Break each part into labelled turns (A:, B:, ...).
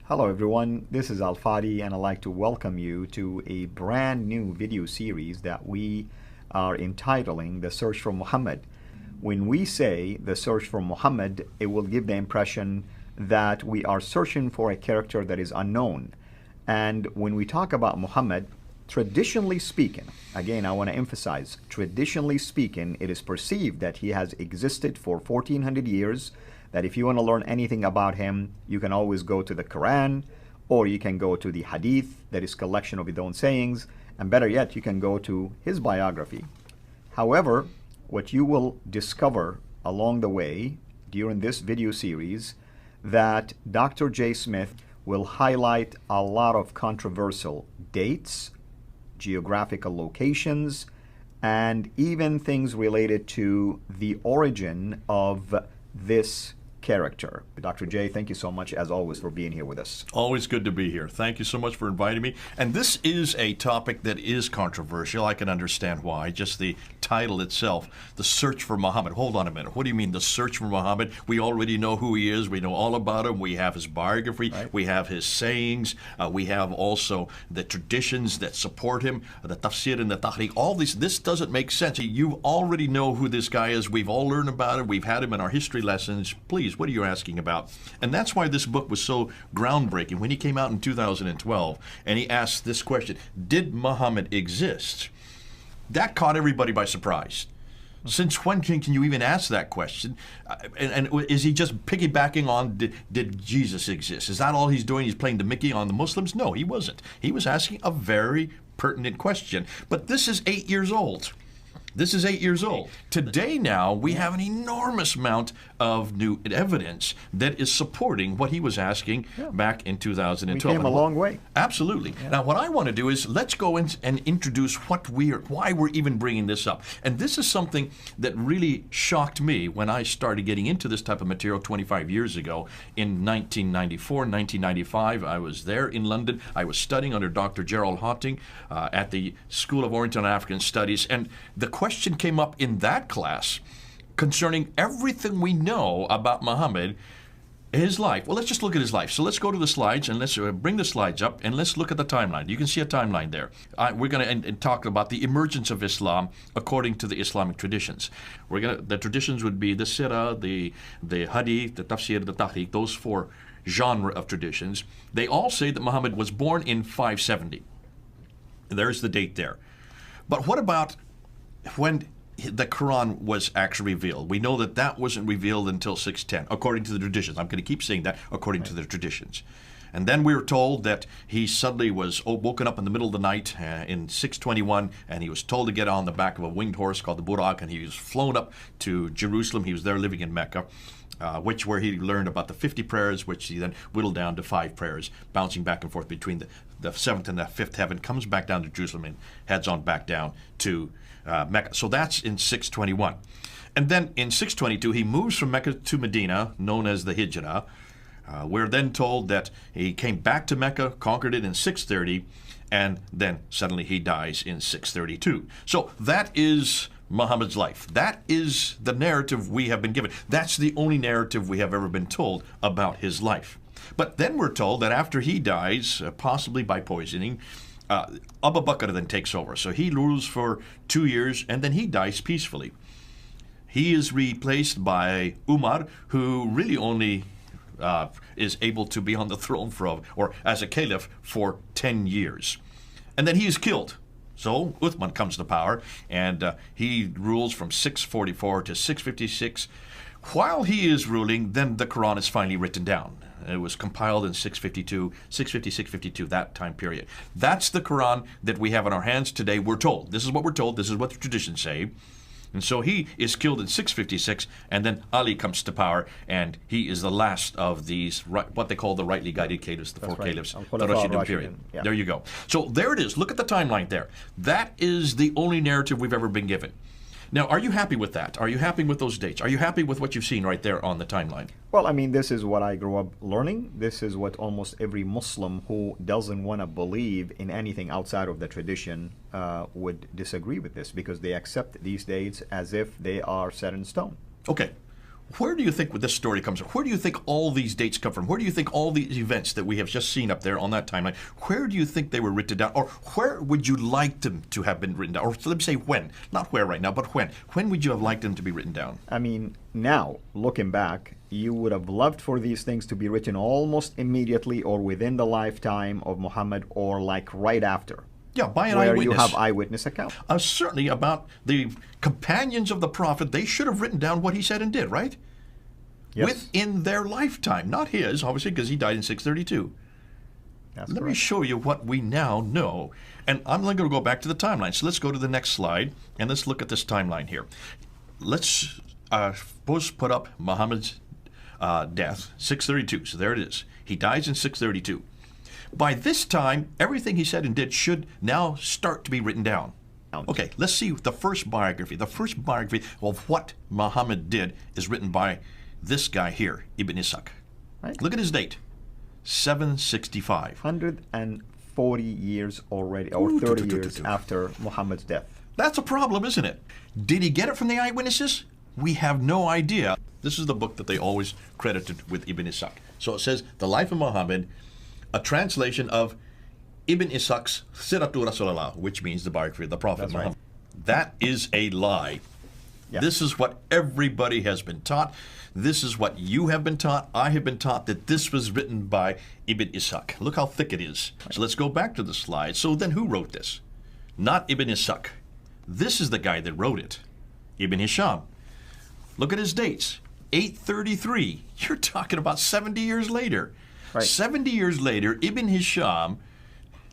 A: Hello everyone, this is Al-Fadi and I'd like to welcome you to a brand new video series that we are entitling The Search for Muhammad. When we say The Search for Muhammad, it will give the impression that we are searching for a character that is unknown. And when we talk about Muhammad, traditionally speaking, again I want to emphasize, traditionally speaking, it is perceived that he has existed for 1400 years, that if you want to learn anything about him, you can always go to the Quran, or you can go to the Hadith, that is collection of his own sayings, and better yet, you can go to his biography. However, what you will discover along the way during this video series, that Dr. J. Smith will highlight a lot of controversial dates, geographical locations, and even things related to the origin of this character. Dr. J, thank you so much, as always, for being here with us.
B: Always good to be here. Thank you so much for inviting me. And this is a topic that is controversial. I can understand why. Just the title itself, The Search for Muhammad. Hold on a minute. What do you mean, The Search for Muhammad? We already know who he is. We know all about him. We have his biography. Right. We have his sayings. We have also the traditions that support him, the tafsir and the tahriq. All this doesn't make sense. You already know who this guy is. We've all learned about him. We've had him in our history lessons. Please, what are you asking about? And that's why this book was so groundbreaking. When he came out in 2012 and he asked this question, did Muhammad exist? That caught everybody by surprise. Since when can you even ask that question? And is he just piggybacking on, did Jesus exist? Is that all he's doing? He's playing the Mickey on the Muslims? No, he wasn't. He was asking a very pertinent question. But this is 8 years old. This is 8 years old. Today now, we have an enormous amount of new evidence that is supporting what he was asking back in 2012.
A: We came a long way.
B: Absolutely. Yeah. Now, what I want to do is let's go in and introduce why we're even bringing this up. And this is something that really shocked me when I started getting into this type of material 25 years ago. In 1994, 1995, I was there in London. I was studying under Dr. Gerald Hotting at the School of Oriental and African Studies. And the question came up in that class concerning everything we know about Muhammad, his life. Well, let's just look at his life. So let's go to the slides and let's bring the slides up and let's look at the timeline. You can see a timeline there. We're going to talk about the emergence of Islam according to the Islamic traditions. The traditions would be the Sirah, the Hadith, the Tafsir, the Tahriq, those four genre of traditions. They all say that Muhammad was born in 570. There's the date there. But what about when the Quran was actually revealed? We know that that wasn't revealed until 610, according to the traditions. I'm going to keep saying that, according to the traditions. And then we were told that he suddenly was woken up in the middle of the night in 621, and he was told to get on the back of a winged horse called the Buraq, and he was flown up to Jerusalem. He was there living in Mecca, where he learned about the 50 prayers, which he then whittled down to 5 prayers, bouncing back and forth between the 7th and the 5th heaven, comes back down to Jerusalem and heads on back down to Mecca. So that's in 621. And then in 622, he moves from Mecca to Medina, known as the Hijrah. We're then told that he came back to Mecca, conquered it in 630, and then suddenly he dies in 632. So that is Muhammad's life. That is the narrative we have been given. That's the only narrative we have ever been told about his life. But then we're told that after he dies, possibly by poisoning, Abu Bakr then takes over. So he rules for 2 years, and then he dies peacefully. He is replaced by Umar, who really only is able to be on the throne or as a caliph for 10 years. And then he is killed. So Uthman comes to power, and he rules from 644 to 656. While he is ruling, then the Quran is finally written down. It was compiled in 652, 652, that time period. That's the Quran that we have in our hands today, we're told. This is what we're told. This is what the traditions say. And so he is killed in 656, and then Ali comes to power, and he is the last of these, what they call the rightly guided caliphs, the four caliphs, the Rashidun period. Yeah. There you go. So there it is. Look at the timeline there. That is the only narrative we've ever been given. Now, are you happy with that? Are you happy with those dates? Are you happy with what you've seen right there on the timeline?
A: Well, I mean, this is what I grew up learning. This is what almost every Muslim who doesn't want to believe in anything outside of the tradition would disagree with this, because they accept these dates as if they are set in stone.
B: Okay. Where do you think this story comes from? Where do you think all these dates come from? Where do you think all these events that we have just seen up there on that timeline, where do you think they were written down? Or where would you like them to have been written down? Or let me say when. Not where right now, but when. When would you have liked them to be written down?
A: I mean, now, looking back, you would have loved for these things to be written almost immediately or within the lifetime of Muhammad, or like right after.
B: Yeah, by an
A: where
B: eyewitness.
A: You have eyewitness account.
B: Certainly about the companions of the prophet, they should have written down what he said and did, right?
A: Yes.
B: Within their lifetime, not his, obviously, because he died in 632.
A: That's
B: Let
A: correct.
B: me show you what we now know. And I'm going to go back to the timeline. So let's go to the next slide, and let's look at this timeline here. Let's put up Muhammad's death, 632. So there it is. He dies in 632. By this time, everything he said and did should now start to be written down. Okay, let's see the first biography. The first biography of what Muhammad did is written by this guy here, Ibn Ishaq.
A: Right.
B: Look at his date, 765.
A: 140 years already, or 30 years after Muhammad's death.
B: That's a problem, isn't it? Did he get it from the eyewitnesses? We have no idea. This is the book that they always credited with Ibn Ishaq. So it says, The Life of Muhammad, a translation of Ibn Ishaq's Siratu Rasulullah, which means the biography of the Prophet
A: That's
B: Muhammad.
A: right.
B: That is a lie.
A: Yeah.
B: This is what everybody has been taught. This is what you have been taught. I have been taught that this was written by Ibn Ishaq. Look how thick it is. So let's go back to the slide. So then who wrote this? Not Ibn Ishaq. This is the guy that wrote it, Ibn Hisham. Look at his dates, 833. You're talking about 70 years later.
A: Right.
B: 70 years later, Ibn Hisham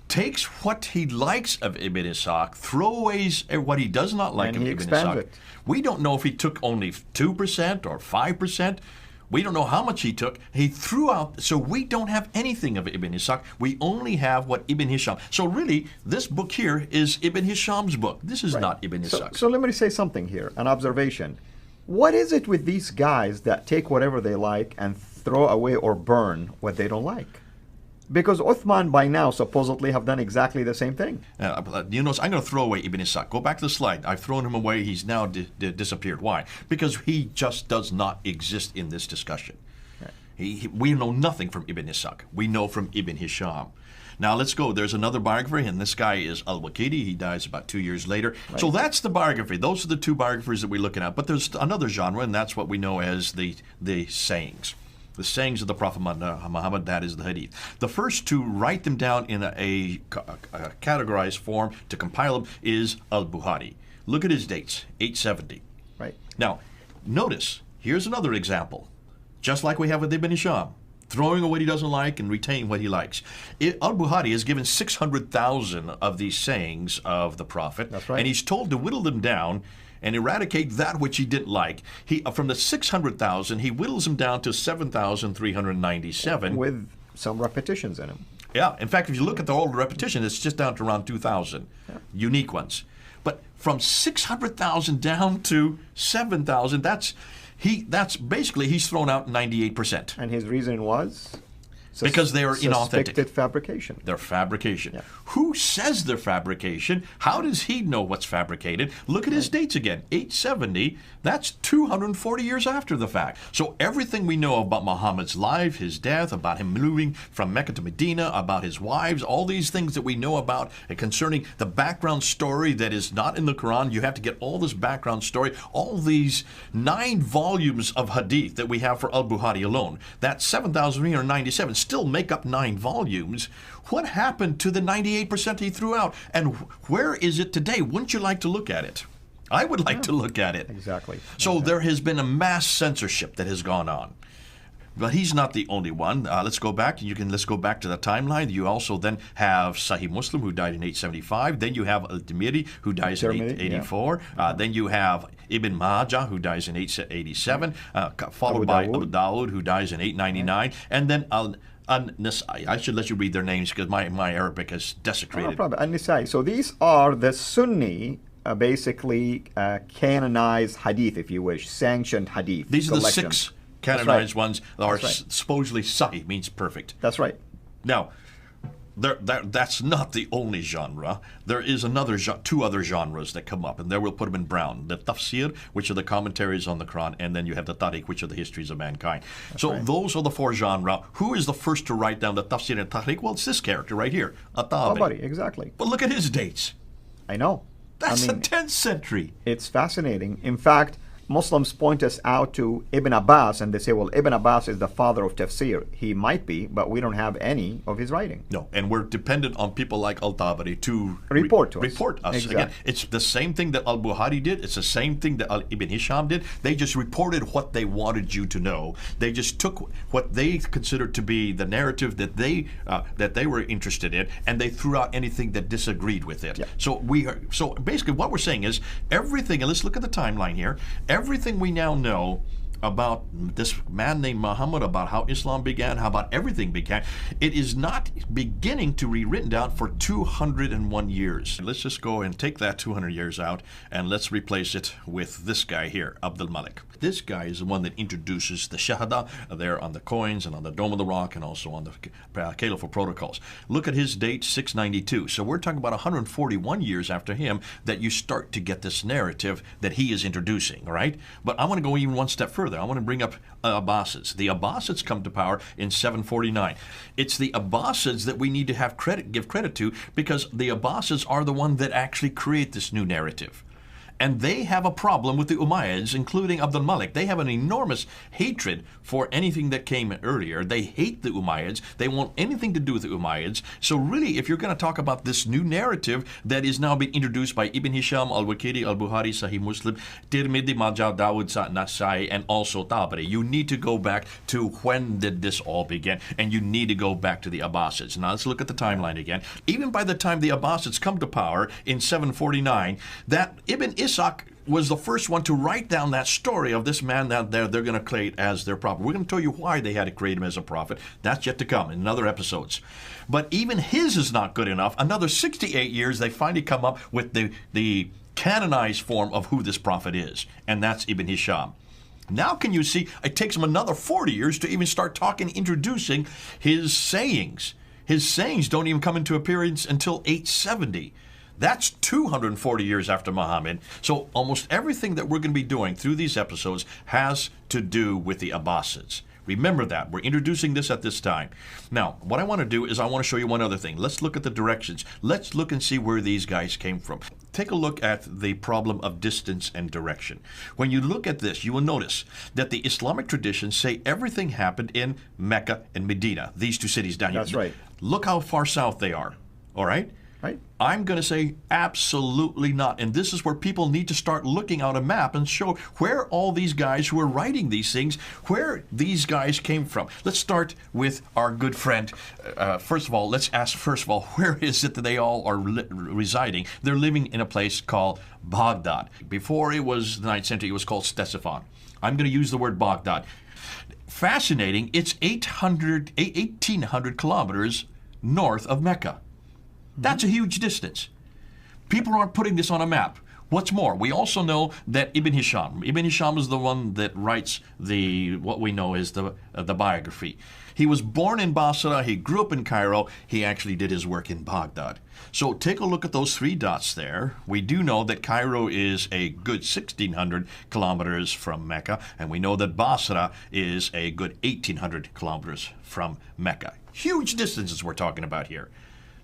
B: takes what he likes of Ibn Ishaq, throwaways what he does not like
A: And
B: of
A: he
B: Ibn
A: expands
B: Ishaq.
A: it.
B: We don't know if he took only 2% or 5%. We don't know how much he took. He threw out, so we don't have anything of Ibn Ishaq. We only have what Ibn Hisham. So really, this book here is Ibn Hisham's book. This is not Ibn Ishaq.
A: So let me say something here, an observation. What is it with these guys that take whatever they like and throw away or burn what they don't like? Because Uthman by now supposedly have done exactly the same thing.
B: You know, I'm going to throw away Ibn Ishaq. Go back to the slide. I've thrown him away. He's now disappeared. Why? Because he just does not exist in this discussion. Right. We know nothing from Ibn Ishaq. We know from Ibn Hisham. Now let's go. There's another biography, and this guy is Al-Waqidi. He dies about 2 years later. Right. So that's the biography. Those are the two biographies that we're looking at. But there's another genre, and that's what we know as the sayings. The sayings of the Prophet Muhammad, that is the hadith. The first to write them down in a categorized form, to compile them, is Al-Bukhari. Look at his dates, 870.
A: Right.
B: Now, notice, here's another example. Just like we have with Ibn Hisham, throwing away what he doesn't like and retaining what he likes. Al-Bukhari has given 600,000 of these sayings of the Prophet.
A: That's right.
B: And he's told to whittle them down and eradicate that which he didn't like. From the 600,000, he whittles them down to 7,397.
A: With some repetitions in them.
B: Yeah. In fact, if you look at the old repetition, it's just down to around 2,000 unique ones. But from 600,000 down to 7,000, that's basically he's thrown out 98%.
A: And his reason was?
B: Because they are inauthentic.
A: Suspected fabrication.
B: They're fabrication.
A: Yeah.
B: Who says they're fabrication? How does he know what's fabricated? Look at his dates again. 870, that's 240 years after the fact. So everything we know about Muhammad's life, his death, about him moving from Mecca to Medina, about his wives, all these things that we know about concerning the background story that is not in the Quran, you have to get all this background story, all these 9 volumes of hadith that we have for Al-Bukhari alone. That's 7,397. Still make up 9 volumes. What happened to the 98% he threw out? And where is it today? Wouldn't you like to look at it? I would like to look at it.
A: Exactly.
B: So there has been a mass censorship that has gone on. But he's not the only one. Let's go back. Let's go back to the timeline. You also then have Sahih Muslim, who died in 875. Then you have Al-Tirmidhi, who dies in 884. Then you have Ibn Majah, who dies in 887, followed by Abu Dawud, who dies in 899, and then An-Nasai. I should let you read their names because my Arabic is desecrated.
A: No problem. An-Nasai. So these are the Sunni, basically canonized hadith, if you wish, sanctioned hadith.
B: These are the
A: collection.
B: 6 canonized ones that are
A: That's right.
B: supposedly Sahih, means perfect.
A: That's right.
B: Now, That's not the only genre. There is two other genres that come up, and there we'll put them in brown. The tafsir, which are the commentaries on the Quran, and then you have the tariq, which are the histories of mankind. Those are the four genres. Who is the first to write down the tafsir and tariq? Well, it's this character right here, At-Tabari.
A: Exactly.
B: But look at his dates.
A: I know.
B: That's the 10th century.
A: It's fascinating. In fact, Muslims point us out to Ibn Abbas, and they say, well, Ibn Abbas is the father of tafsir. He might be, but we don't have any of his writing.
B: No, and we're dependent on people like Al-Tabari to
A: report us.
B: Exactly. Again, it's the same thing that Al-Bukhari did. It's the same thing that Ibn Hisham did. They just reported what they wanted you to know. They just took what they considered to be the narrative that they were interested in, and they threw out anything that disagreed with it.
A: Yeah.
B: So basically what we're saying is everything, and let's look at the timeline here, everything we now know about this man named Muhammad, about how Islam began, how about everything began, it is not beginning to be written down for 201 years. Let's just go and take that 200 years out and let's replace it with this guy here, Abdul Malik. This guy is the one that introduces the Shahada there on the coins and on the Dome of the Rock and also on the Caliphal protocols. Look at his date, 692. So we're talking about 141 years after him that you start to get this narrative that he is introducing, all right? But I want to go even one step further. I want to bring up Abbasids. The Abbasids come to power in 749. It's the Abbasids that we need to give credit to, because the Abbasids are the one that actually create this new narrative. And they have a problem with the Umayyads, including Abdul Malik. They have an enormous hatred for anything that came earlier. They hate the Umayyads. They want anything to do with the Umayyads. So really, if you're going to talk about this new narrative that is now being introduced by Ibn Hisham, Al-Waqidi, Al-Bukhari, Sahih Muslim, Tirmidhi, Majah, Dawud, Nasai, and also Tabari, you need to go back to when did this all begin, and you need to go back to the Abbasids. Now let's look at the timeline again. Even by the time the Abbasids come to power in 749, that Ibn Ishaq was the first one to write down that story of this man that they're going to create as their prophet. We're going to tell you why they had to create him as a prophet. That's yet to come in other episodes. But even his is not good enough. Another 68 years, they finally come up with the canonized form of who this prophet is, and that's Ibn Hisham. Now can you see, it takes him another 40 years to even start introducing his sayings. His sayings don't even come into appearance until 870. That's 240 years after Muhammad. So almost everything that we're going to be doing through these episodes has to do with the Abbasids. Remember that. We're introducing this at this time. Now, what I want to do is I want to show you one other thing. Let's look at the directions. Let's look and see where these guys came from. Take a look at the problem of distance and direction. When you look at this, you will notice that the Islamic traditions say everything happened in Mecca and Medina, these two cities down here.
A: That's right.
B: Look how far south they are, all right?
A: Right.
B: I'm going to say absolutely not. And this is where people need to start looking at a map and show where all these guys who are writing these things, where these guys came from. Let's start with our good friend. First of all, let's ask, where is it that they all are residing? They're living in a place called Baghdad. Before it was the 9th century, it was called Ctesiphon. I'm going to use the word Baghdad. Fascinating, it's 1,800 kilometers north of Mecca. That's a huge distance. People aren't putting this on a map. What's more, we also know that Ibn Hisham is the one that writes what we know is the biography. He was born in Basra, he grew up in Cairo, he actually did his work in Baghdad. So take a look at those three dots there. We do know that Cairo is a good 1,600 kilometers from Mecca, and we know that Basra is a good 1,800 kilometers from Mecca. Huge distances we're talking about here.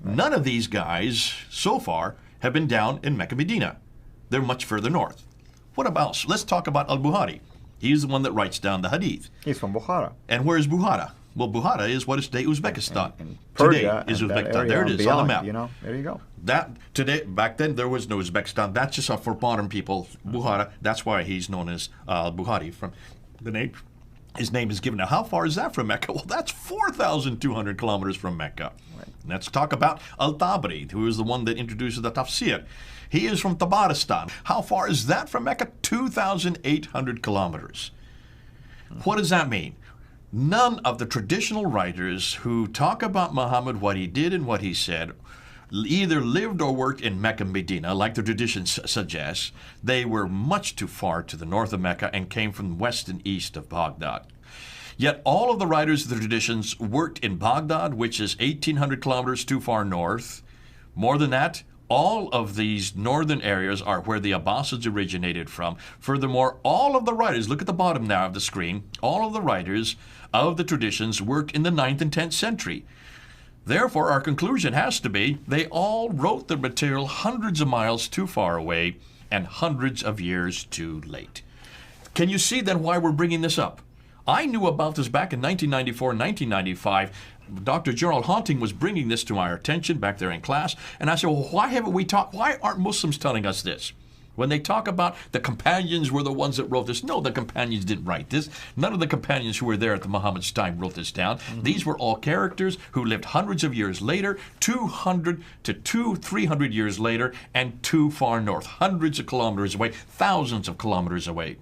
B: None of these guys, so far, have been down in Mecca, Medina. They're much further north. What about, let's talk about Al-Bukhari. He's the one that writes down the hadith.
A: He's from Bukhara.
B: And where is Bukhara? Well, Bukhara is what is today Uzbekistan.
A: And Persia,
B: today is Uzbekistan.
A: Area
B: there it is
A: beyond,
B: on the map.
A: You know, there you go.
B: Back then, there was no Uzbekistan. That's just for modern people. Bukhara, that's why he's known as Bukhari from the name. His name is given. Now, how far is that from Mecca? Well, that's 4,200 kilometers from Mecca. Right. Let's talk about Al-Tabari, who is the one that introduces the tafsir. He is from Tabaristan. How far is that from Mecca? 2,800 kilometers. What does that mean? None of the traditional writers who talk about Muhammad, what he did and what he said, either lived or worked in Mecca and Medina, like the tradition suggests. They were much too far to the north of Mecca and came from west and east of Baghdad. Yet all of the writers of the traditions worked in Baghdad, which is 1,800 kilometers too far north. More than that, all of these northern areas are where the Abbasids originated from. Furthermore, all of the writers, look at the bottom now of the screen, all of the writers of the traditions worked in the 9th and 10th century. Therefore, our conclusion has to be they all wrote their material hundreds of miles too far away and hundreds of years too late. Can you see then why we're bringing this up? I knew about this back in 1994, 1995. Dr. Gerald Haunting was bringing this to our attention back there in class, and I said, well, why aren't Muslims telling us this? When they talk about the companions were the ones that wrote this, no, the companions didn't write this. None of the companions who were there at the Muhammad's time wrote this down. These were all characters who lived hundreds of years later, 200 to 300 years later, and too far north, hundreds of kilometers away, thousands of kilometers away.